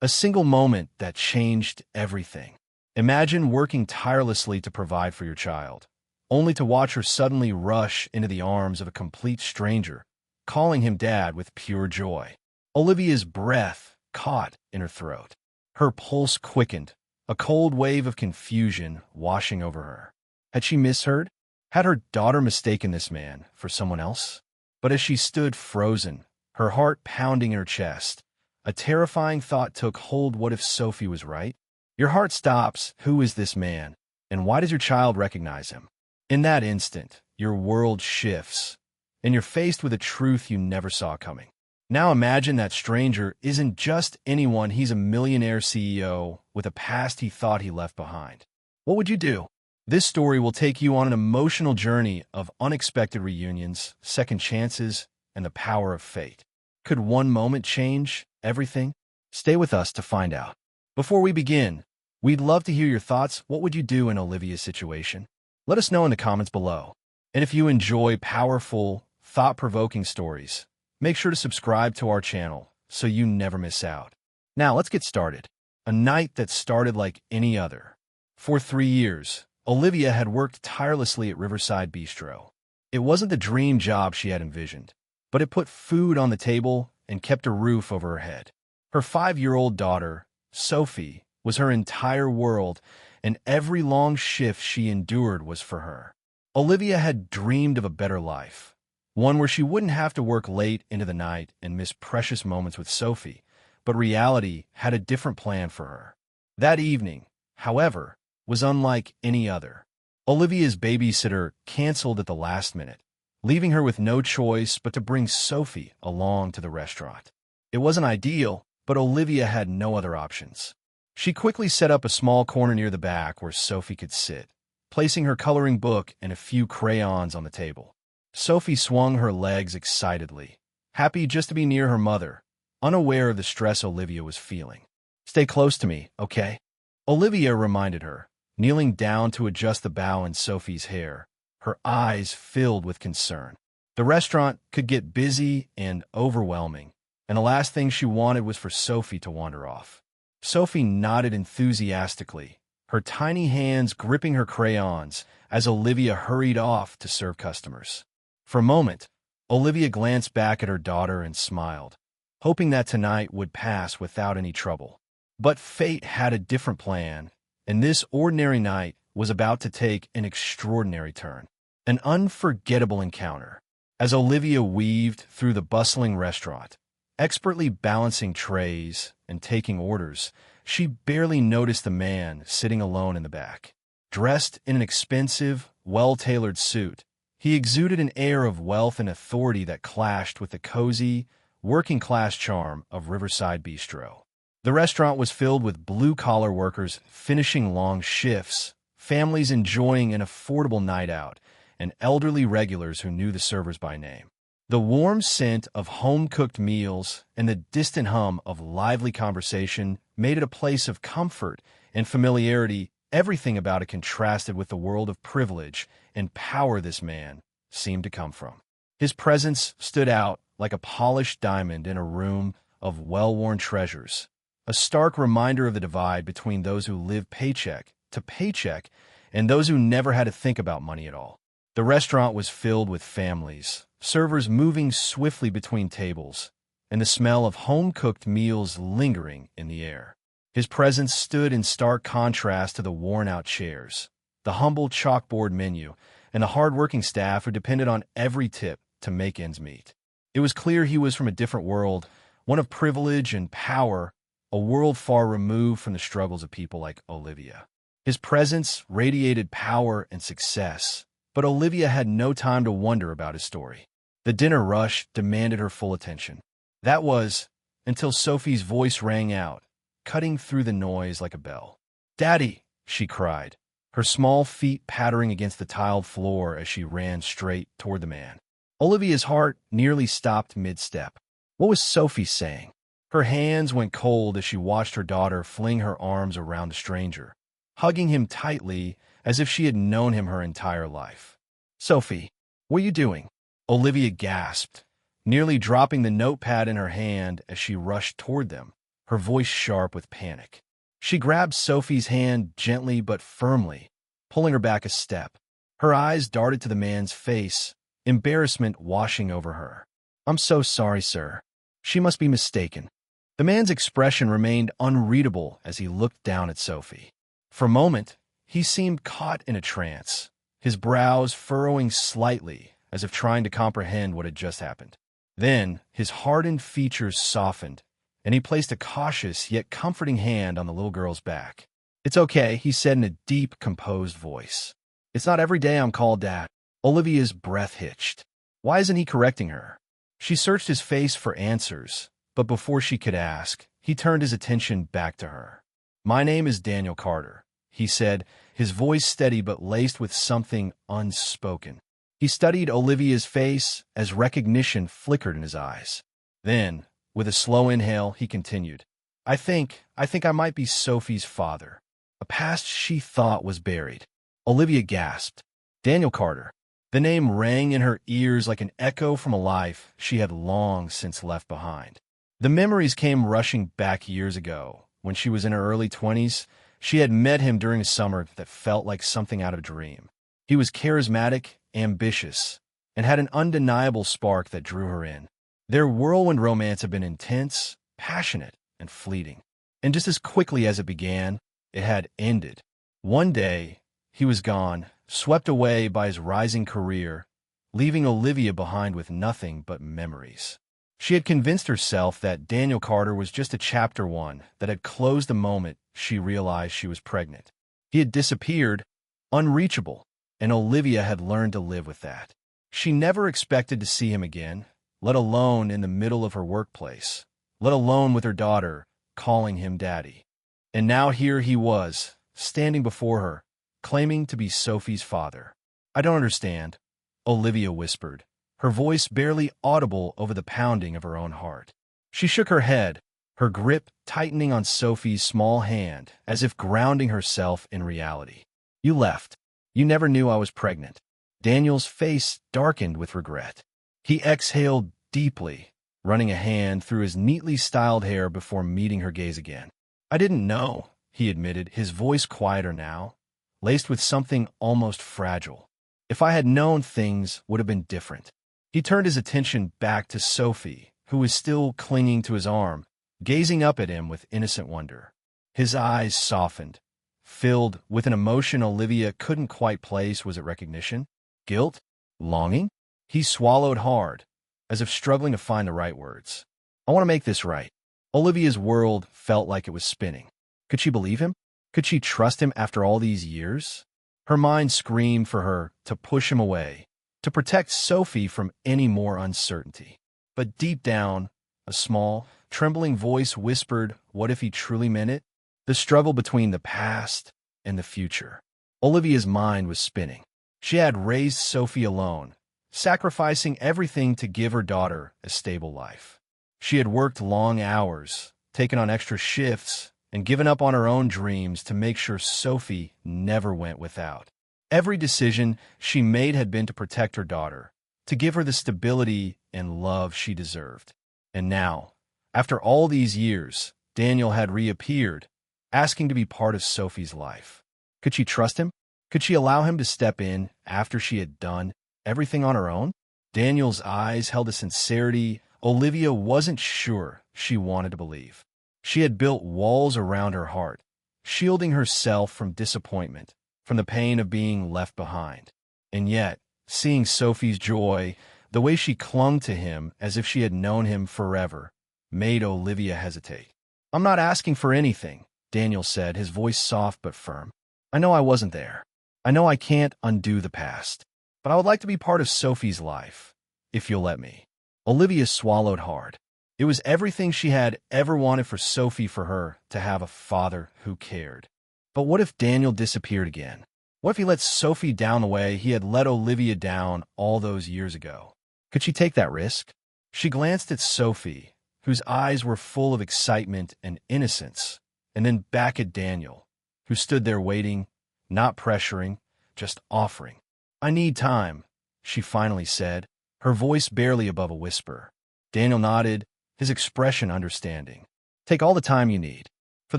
A single moment that changed everything. Imagine working tirelessly to provide for your child, only to watch her suddenly rush into the arms of a complete stranger, calling him dad with pure joy. Olivia's breath caught in her throat. Her pulse quickened, a cold wave of confusion washing over her. Had she misheard? Had her daughter mistaken this man for someone else? But as she stood frozen, her heart pounding in her chest, a terrifying thought took hold. What if Sophie was right? Your heart stops. Who is this man? And why does your child recognize him? In that instant, your world shifts, and you're faced with a truth you never saw coming. Now imagine that stranger isn't just anyone. He's a millionaire CEO with a past he thought he left behind. What would you do? This story will take you on an emotional journey of unexpected reunions, second chances, and the power of fate. Could one moment change everything? Stay with us to find out. Before we begin, we'd love to hear your thoughts. What would you do in Olivia's situation? Let us know in the comments below. And if you enjoy powerful, thought-provoking stories, make sure to subscribe to our channel so you never miss out. Now let's get started. A night that started like any other. For 3 years, Olivia had worked tirelessly at Riverside Bistro. It wasn't the dream job she had envisioned, but it put food on the table and kept a roof over her head. Her 5-year-old daughter, Sophie, was her entire world, and every long shift she endured was for her. Olivia had dreamed of a better life, one where she wouldn't have to work late into the night and miss precious moments with Sophie, but reality had a different plan for her. That evening, however, was unlike any other. Olivia's babysitter canceled at the last minute, leaving her with no choice but to bring Sophie along to the restaurant. It wasn't ideal, but Olivia had no other options. She quickly set up a small corner near the back where Sophie could sit, placing her coloring book and a few crayons on the table. Sophie swung her legs excitedly, happy just to be near her mother, unaware of the stress Olivia was feeling. "Stay close to me, okay?" Olivia reminded her, kneeling down to adjust the bow in Sophie's hair, her eyes filled with concern. The restaurant could get busy and overwhelming, and the last thing she wanted was for Sophie to wander off. Sophie nodded enthusiastically, her tiny hands gripping her crayons as Olivia hurried off to serve customers. For a moment, Olivia glanced back at her daughter and smiled, hoping that tonight would pass without any trouble. But fate had a different plan, and this ordinary night was about to take an extraordinary turn. An unforgettable encounter. As Olivia weaved through the bustling restaurant, expertly balancing trays and taking orders, she barely noticed the man sitting alone in the back. Dressed in an expensive, well-tailored suit, he exuded an air of wealth and authority that clashed with the cozy, working-class charm of Riverside Bistro. The restaurant was filled with blue-collar workers finishing long shifts, families enjoying an affordable night out, and elderly regulars who knew the servers by name. The warm scent of home-cooked meals and the distant hum of lively conversation made it a place of comfort and familiarity. Everything about it contrasted with the world of privilege and power this man seemed to come from. His presence stood out like a polished diamond in a room of well-worn treasures, a stark reminder of the divide between those who live paycheck to paycheck and those who never had to think about money at all. The restaurant was filled with families, servers moving swiftly between tables, and the smell of home-cooked meals lingering in the air. His presence stood in stark contrast to the worn-out chairs, the humble chalkboard menu, and the hard-working staff who depended on every tip to make ends meet. It was clear he was from a different world, one of privilege and power, a world far removed from the struggles of people like Olivia. His presence radiated power and success, but Olivia had no time to wonder about his story. The dinner rush demanded her full attention. That was, until Sophie's voice rang out, cutting through the noise like a bell. "Daddy!" she cried, her small feet pattering against the tiled floor as she ran straight toward the man. Olivia's heart nearly stopped mid-step. What was Sophie saying? Her hands went cold as she watched her daughter fling her arms around the stranger, hugging him tightly as if she had known him her entire life. "Sophie, what are you doing?" Olivia gasped, nearly dropping the notepad in her hand as she rushed toward them, her voice sharp with panic. She grabbed Sophie's hand gently but firmly, pulling her back a step. Her eyes darted to the man's face, embarrassment washing over her. "I'm so sorry, sir. She must be mistaken." The man's expression remained unreadable as he looked down at Sophie. For a moment, he seemed caught in a trance, his brows furrowing slightly as if trying to comprehend what had just happened. Then, his hardened features softened, and he placed a cautious yet comforting hand on the little girl's back. "It's okay," he said in a deep, composed voice. "It's not every day I'm called Dad." Olivia's breath hitched. Why isn't he correcting her? She searched his face for answers, but before she could ask, he turned his attention back to her. "My name is Daniel Carter," he said, his voice steady but laced with something unspoken. He studied Olivia's face as recognition flickered in his eyes. Then, with a slow inhale, he continued, I think I might be Sophie's father, a past she thought was buried." Olivia gasped. Daniel Carter. The name rang in her ears like an echo from a life she had long since left behind. The memories came rushing back years ago. When she was in her early 20s, she had met him during a summer that felt like something out of a dream. He was charismatic, ambitious, and had an undeniable spark that drew her in. Their whirlwind romance had been intense, passionate, and fleeting. And just as quickly as it began, it had ended. One day, he was gone, swept away by his rising career, leaving Olivia behind with nothing but memories. She had convinced herself that Daniel Carter was just a chapter one that had closed the moment she realized she was pregnant. He had disappeared, unreachable, and Olivia had learned to live with that. She never expected to see him again, let alone in the middle of her workplace, let alone with her daughter, calling him daddy. And now here he was, standing before her, claiming to be Sophie's father. "I don't understand," Olivia whispered, her voice barely audible over the pounding of her own heart. She shook her head, her grip tightening on Sophie's small hand, as if grounding herself in reality. "You left. You never knew I was pregnant." Daniel's face darkened with regret. He exhaled deeply, running a hand through his neatly styled hair before meeting her gaze again. "I didn't know," he admitted, his voice quieter now, laced with something almost fragile. "If I had known, things would have been different." He turned his attention back to Sophie, who was still clinging to his arm, gazing up at him with innocent wonder. His eyes softened, filled with an emotion Olivia couldn't quite place. Was it recognition? Guilt? Longing? He swallowed hard, as if struggling to find the right words. "I want to make this right." Olivia's world felt like it was spinning. Could she believe him? Could she trust him after all these years? Her mind screamed for her to push him away, to protect Sophie from any more uncertainty. But deep down, a small, trembling voice whispered, what if he truly meant it? The struggle between the past and the future. Olivia's mind was spinning. She had raised Sophie alone, sacrificing everything to give her daughter a stable life. She had worked long hours, taken on extra shifts, and given up on her own dreams to make sure Sophie never went without. Every decision she made had been to protect her daughter, to give her the stability and love she deserved. And now, after all these years, Daniel had reappeared, asking to be part of Sophie's life. Could she trust him? Could she allow him to step in after she had done everything on her own? Daniel's eyes held a sincerity Olivia wasn't sure she wanted to believe. She had built walls around her heart, shielding herself from disappointment, from the pain of being left behind. And yet, seeing Sophie's joy, the way she clung to him as if she had known him forever, made Olivia hesitate. "I'm not asking for anything," Daniel said, his voice soft but firm. "I know I wasn't there. I know I can't undo the past. But I would like to be part of Sophie's life, if you'll let me." Olivia swallowed hard. It was everything she had ever wanted for Sophie, for her to have a father who cared. But what if Daniel disappeared again? What if he let Sophie down the way he had let Olivia down all those years ago? Could she take that risk? She glanced at Sophie, whose eyes were full of excitement and innocence, and then back at Daniel, who stood there waiting, not pressuring, just offering. "I need time," she finally said, her voice barely above a whisper. Daniel nodded, his expression understanding. Take all the time you need. For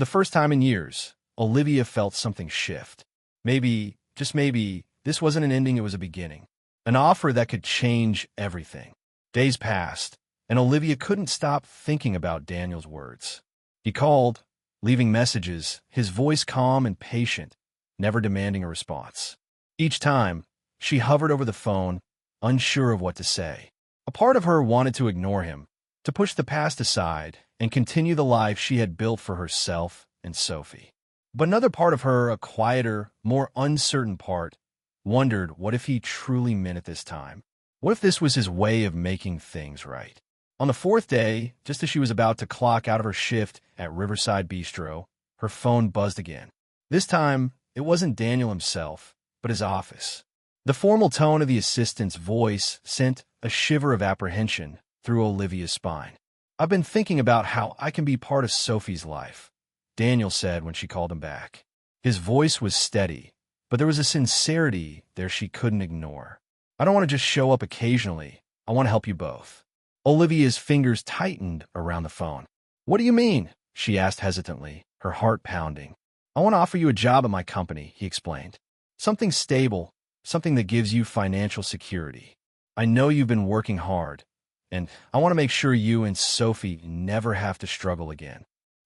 the first time in years, Olivia felt something shift. Maybe, just maybe, this wasn't an ending, it was a beginning. An offer that could change everything. Days passed, and Olivia couldn't stop thinking about Daniel's words. He called, leaving messages, his voice calm and patient, never demanding a response. Each time, she hovered over the phone, unsure of what to say. A part of her wanted to ignore him, to push the past aside and continue the life she had built for herself and Sophie. But another part of her, a quieter, more uncertain part, wondered what if he truly meant it this time? What if this was his way of making things right? On the fourth day, just as she was about to clock out of her shift at Riverside Bistro, her phone buzzed again. This time, it wasn't Daniel himself, but his office. The formal tone of the assistant's voice sent a shiver of apprehension through Olivia's spine. "I've been thinking about how I can be part of Sophie's life," Daniel said when she called him back. His voice was steady, but there was a sincerity there she couldn't ignore. "I don't want to just show up occasionally. I want to help you both." Olivia's fingers tightened around the phone. "What do you mean?" she asked hesitantly, her heart pounding. "I want to offer you a job at my company," he explained. "Something stable, something that gives you financial security. I know you've been working hard, and I want to make sure you and Sophie never have to struggle again."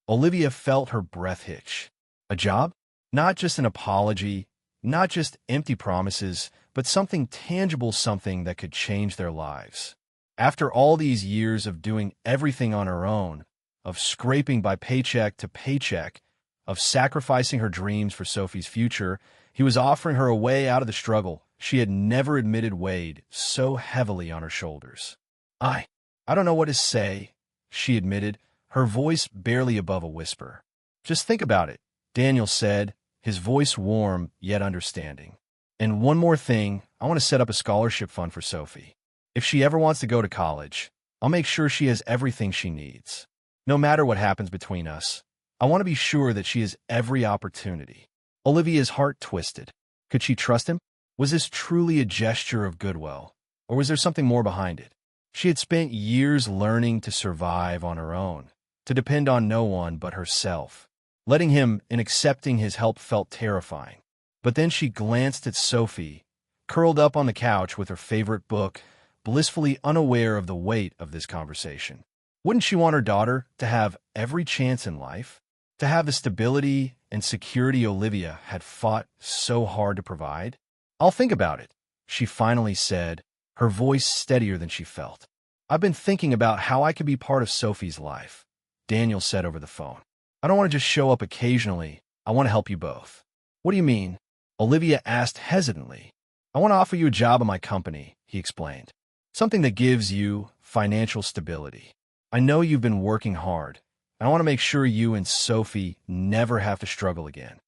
Olivia felt her breath hitch. A job? Not just an apology, not just empty promises, but something tangible, something that could change their lives. After all these years of doing everything on her own, of scraping by paycheck to paycheck, of sacrificing her dreams for Sophie's future, he was offering her a way out of the struggle she had never admitted weighed so heavily on her shoulders. I don't know what to say," she admitted, her voice barely above a whisper. "Just think about it," Daniel said, his voice warm yet understanding. "And one more thing, I want to set up a scholarship fund for Sophie. If she ever wants to go to college, I'll make sure she has everything she needs. No matter what happens between us, I want to be sure that she has every opportunity." Olivia's heart twisted. Could she trust him? Was this truly a gesture of goodwill, or was there something more behind it? She had spent years learning to survive on her own, to depend on no one but herself. Letting him and accepting his help felt terrifying. But then she glanced at Sophie, curled up on the couch with her favorite book, blissfully unaware of the weight of this conversation. Wouldn't she want her daughter to have every chance in life? To have the stability and security Olivia had fought so hard to provide? "I'll think about it," she finally said, her voice steadier than she felt. "I've been thinking about how I could be part of Sophie's life," Daniel said over the phone. "I don't want to just show up occasionally. I want to help you both." "What do you mean?" Olivia asked hesitantly. "I want to offer you a job at my company," he explained. "Something that gives you financial stability. I know you've been working hard, and I want to make sure you and Sophie never have to struggle again."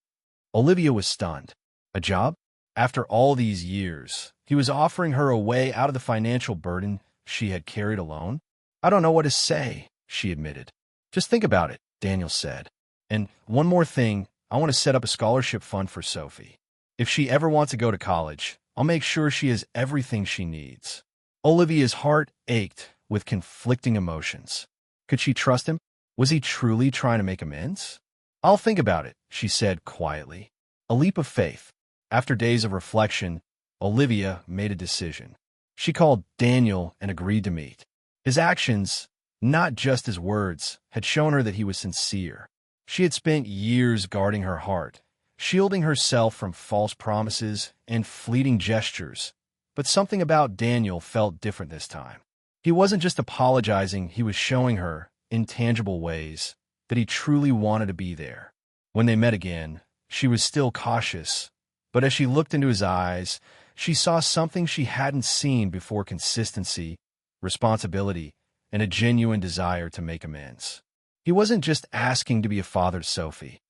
Olivia was stunned. A job? After all these years, he was offering her a way out of the financial burden she had carried alone? "I don't know what to say," she admitted. "Just think about it," Daniel said. "And one more thing, I want to set up a scholarship fund for Sophie. If she ever wants to go to college, I'll make sure she has everything she needs." Olivia's heart ached with conflicting emotions. Could she trust him? Was he truly trying to make amends? "I'll think about it," she said quietly. A leap of faith. After days of reflection, Olivia made a decision. She called Daniel and agreed to meet. His actions, not just his words, had shown her that he was sincere. She had spent years guarding her heart, shielding herself from false promises and fleeting gestures. But something about Daniel felt different this time. He wasn't just apologizing, he was showing her, in tangible ways, that he truly wanted to be there. When they met again, she was still cautious, but as she looked into his eyes, she saw something she hadn't seen before: consistency, responsibility, and a genuine desire to make amends. He wasn't just asking to be a father to Sophie.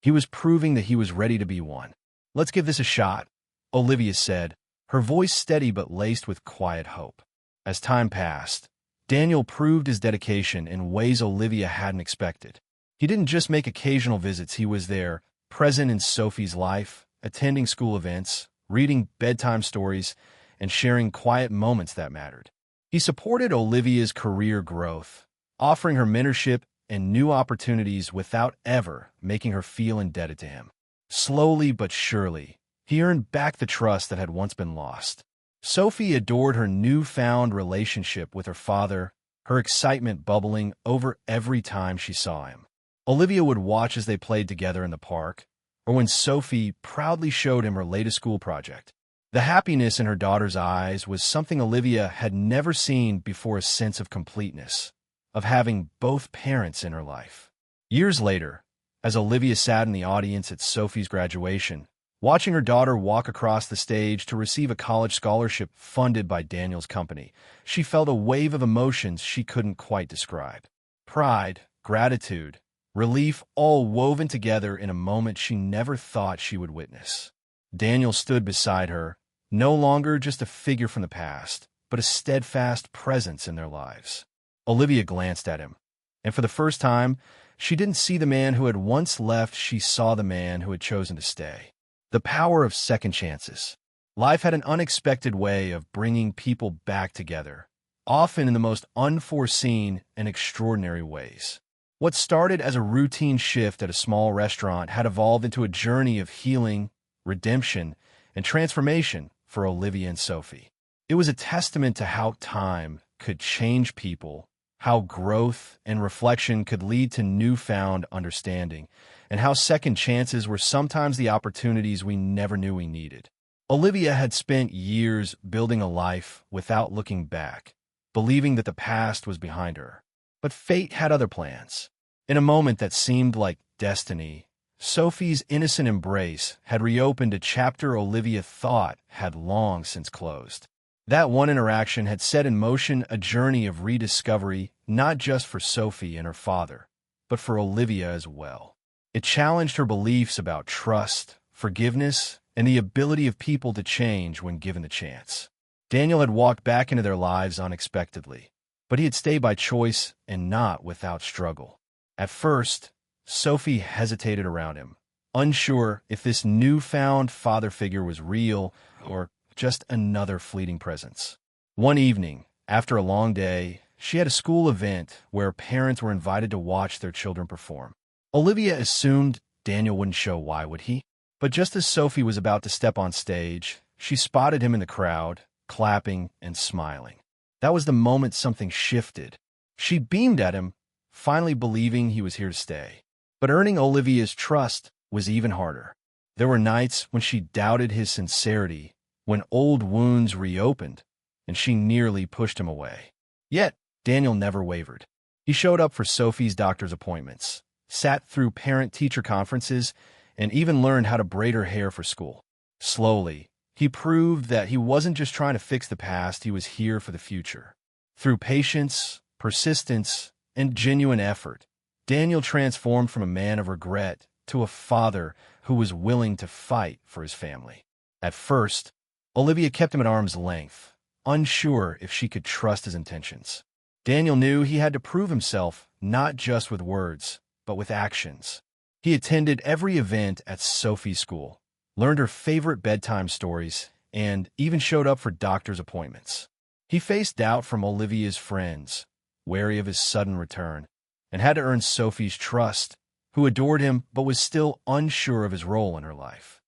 He was proving that he was ready to be one. "Let's give this a shot," Olivia said, her voice steady but laced with quiet hope. As time passed, Daniel proved his dedication in ways Olivia hadn't expected. He didn't just make occasional visits, he was there, present in Sophie's life, attending school events, reading bedtime stories, and sharing quiet moments that mattered. He supported Olivia's career growth, offering her mentorship and new opportunities without ever making her feel indebted to him. Slowly but surely, he earned back the trust that had once been lost. Sophie adored her newfound relationship with her father, her excitement bubbling over every time she saw him. Olivia would watch as they played together in the park, or when Sophie proudly showed him her latest school project. The happiness in her daughter's eyes was something Olivia had never seen before, a sense of completeness, of having both parents in her life. Years later, as Olivia sat in the audience at Sophie's graduation, watching her daughter walk across the stage to receive a college scholarship funded by Daniel's company, she felt a wave of emotions she couldn't quite describe. Pride, gratitude, relief, all woven together in a moment she never thought she would witness. Daniel stood beside her, no longer just a figure from the past, but a steadfast presence in their lives. Olivia glanced at him, and for the first time, she didn't see the man who had once left, she saw the man who had chosen to stay. The power of second chances. Life had an unexpected way of bringing people back together, often in the most unforeseen and extraordinary ways. What started as a routine shift at a small restaurant had evolved into a journey of healing, redemption, and transformation for Olivia and Sophie. It was a testament to how time could change people, how growth and reflection could lead to newfound understanding, and how second chances were sometimes the opportunities we never knew we needed. Olivia had spent years building a life without looking back, believing that the past was behind her. But fate had other plans. In a moment that seemed like destiny, Sophie's innocent embrace had reopened a chapter Olivia thought had long since closed. That one interaction had set in motion a journey of rediscovery, not just for Sophie and her father, but for Olivia as well. It challenged her beliefs about trust, forgiveness, and the ability of people to change when given the chance. Daniel had walked back into their lives unexpectedly, but he had stayed by choice and not without struggle. At first, Sophie hesitated around him, unsure if this newfound father figure was real or just another fleeting presence. One evening, after a long day, she had a school event where parents were invited to watch their children perform. Olivia assumed Daniel wouldn't show. Why would he? But just as Sophie was about to step on stage, she spotted him in the crowd, clapping and smiling. That was the moment something shifted. She beamed at him, finally believing he was here to stay. But earning Olivia's trust was even harder. There were nights when she doubted his sincerity, when old wounds reopened, and she nearly pushed him away. Yet, Daniel never wavered. He showed up for Sophie's doctor's appointments, sat through parent-teacher conferences, and even learned how to braid her hair for school. Slowly, he proved that he wasn't just trying to fix the past, he was here for the future. Through patience, persistence, and genuine effort, Daniel transformed from a man of regret to a father who was willing to fight for his family. At first, Olivia kept him at arm's length, unsure if she could trust his intentions. Daniel knew he had to prove himself not just with words, but with actions. He attended every event at Sophie's school, learned her favorite bedtime stories, and even showed up for doctor's appointments. He faced doubt from Olivia's friends, wary of his sudden return, and had to earn Sophie's trust, who adored him but was still unsure of his role in her life.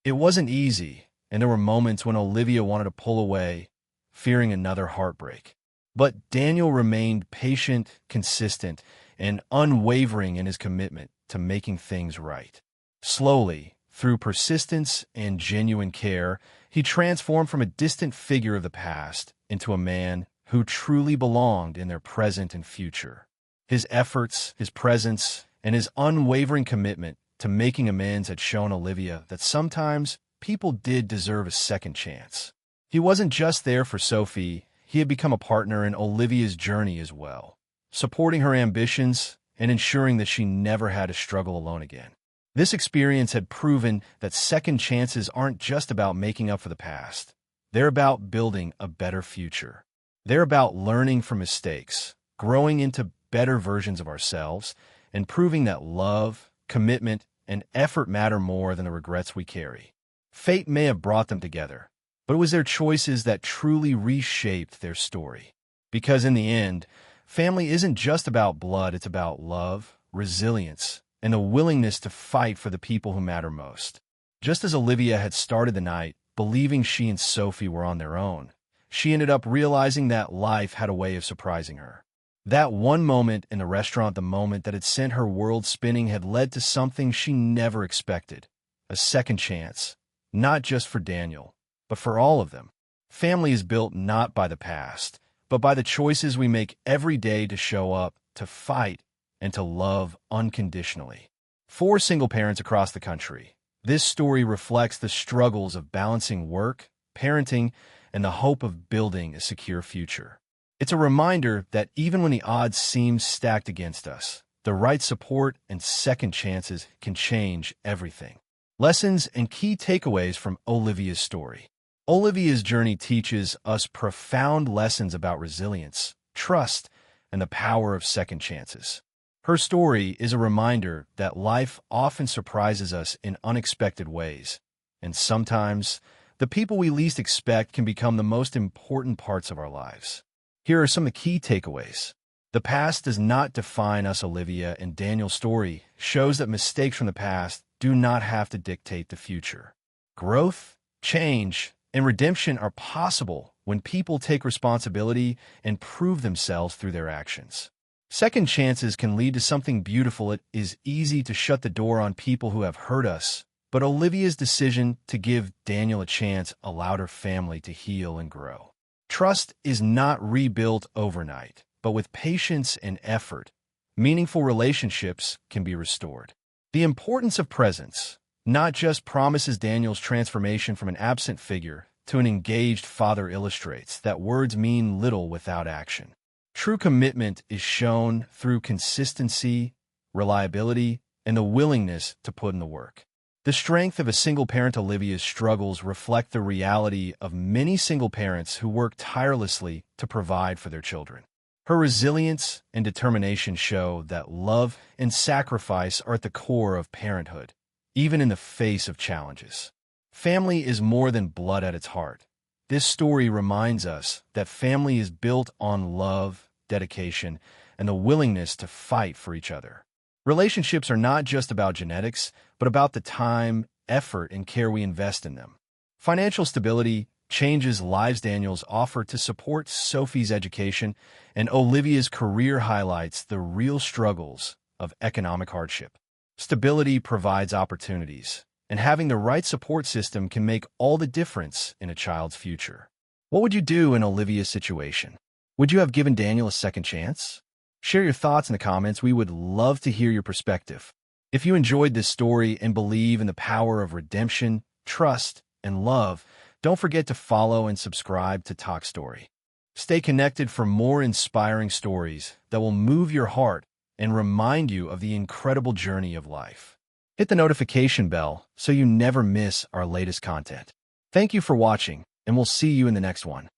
It wasn't easy, and there were moments when Olivia wanted to pull away, fearing another heartbreak. But Daniel remained patient, consistent, and unwavering in his commitment to making things right. Slowly, through persistence and genuine care, he transformed from a distant figure of the past into a man who truly belonged in their present and future. His efforts, his presence, and his unwavering commitment to making amends had shown Olivia that sometimes people did deserve a second chance. He wasn't just there for Sophie, he had become a partner in Olivia's journey as well, supporting her ambitions and ensuring that she never had to struggle alone again. This experience had proven that second chances aren't just about making up for the past. They're about building a better future. They're about learning from mistakes, growing into better versions of ourselves, and proving that love, commitment, and effort matter more than the regrets we carry. Fate may have brought them together, but it was their choices that truly reshaped their story. Because in the end, Family isn't just about blood, it's about love, resilience, and the willingness to fight for the people who matter most. Just as Olivia had started the night, believing she and Sophie were on their own, she ended up realizing that life had a way of surprising her. That one moment in the restaurant, the moment that had sent her world spinning, had led to something she never expected. A second chance, not just for Daniel, but for all of them. Family is built not by the past, but by the choices we make every day to show up, to fight, and to love unconditionally. For single parents across the country, this story reflects the struggles of balancing work, parenting, and the hope of building a secure future. It's a reminder that even when the odds seem stacked against us, the right support and second chances can change everything. Lessons and key takeaways from Olivia's story. Olivia's journey teaches us profound lessons about resilience, trust, and the power of second chances. Her story is a reminder that life often surprises us in unexpected ways, and sometimes the people we least expect can become the most important parts of our lives. Here are some of the key takeaways. The past does not define us. Olivia and Daniel's story shows that mistakes from the past do not have to dictate the future. Growth, change, and redemption are possible when people take responsibility and prove themselves through their actions. Second chances can lead to something beautiful. It is easy to shut the door on people who have hurt us, but Olivia's decision to give Daniel a chance allowed her family to heal and grow. Trust is not rebuilt overnight, but with patience and effort, meaningful relationships can be restored. The importance of presence, not just promises. Daniel's transformation from an absent figure to an engaged father illustrates that words mean little without action. True commitment is shown through consistency, reliability, and the willingness to put in the work. The strength of a single parent. Olivia's struggles reflect the reality of many single parents who work tirelessly to provide for their children. Her resilience and determination show that love and sacrifice are at the core of parenthood, even in the face of challenges. Family is more than blood at its heart. This story reminds us that family is built on love, dedication, and the willingness to fight for each other. Relationships are not just about genetics, but about the time, effort, and care we invest in them. Financial stability changes lives. Daniel's offer to support Sophie's education and Olivia's career highlights the real struggles of economic hardship. Stability provides opportunities, and having the right support system can make all the difference in a child's future. What would you do in Olivia's situation? Would you have given Daniel a second chance? Share your thoughts in the comments. We would love to hear your perspective. If you enjoyed this story and believe in the power of redemption, trust, and love, don't forget to follow and subscribe to Toch Story. Stay connected for more inspiring stories that will move your heart and remind you of the incredible journey of life. Hit the notification bell so you never miss our latest content. Thank you for watching, and we'll see you in the next one.